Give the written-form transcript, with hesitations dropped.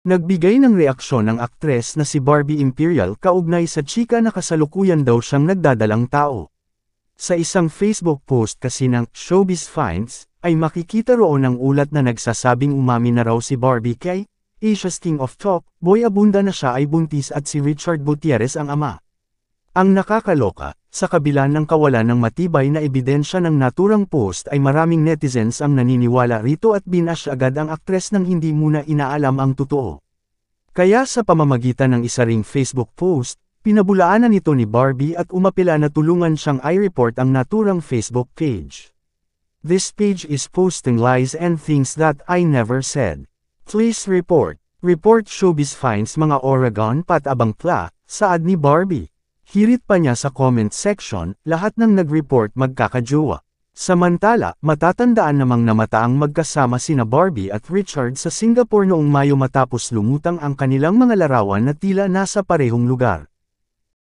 Nagbigay ng reaksyon ang aktres na si Barbie Imperial kaugnay sa chika na kasalukuyan daw siyang nagdadalang tao. Sa isang Facebook post kasi ng Showbiz Finds, ay makikita roon ang ulat na nagsasabing umamin na raw si Barbie kay Asia's King of Talk, Boy Abunda na siya ay buntis at si Richard Gutierrez ang ama. Ang nakakaloka, sa kabila ng kawalan ng matibay na ebidensya ng naturang post ay maraming netizens ang naniniwala rito at binash agad ang aktres nang hindi muna inaalam ang totoo. Kaya sa pamamagitan ng isa ring Facebook post, pinabulaanan ito ni Barbie at umapila na tulungan siyang i-report ang naturang Facebook page. This page is posting lies and things that I never said. Please report. Report Showbiz Finds mga Oregon patabang pla, saad ni Barbie. Hirit pa niya sa comment section, lahat ng nag-report magkakajowa. Samantala, matatandaan namang namataang magkasama sina Barbie at Richard sa Singapore noong Mayo matapos lumutang ang kanilang mga larawan na tila nasa parehong lugar.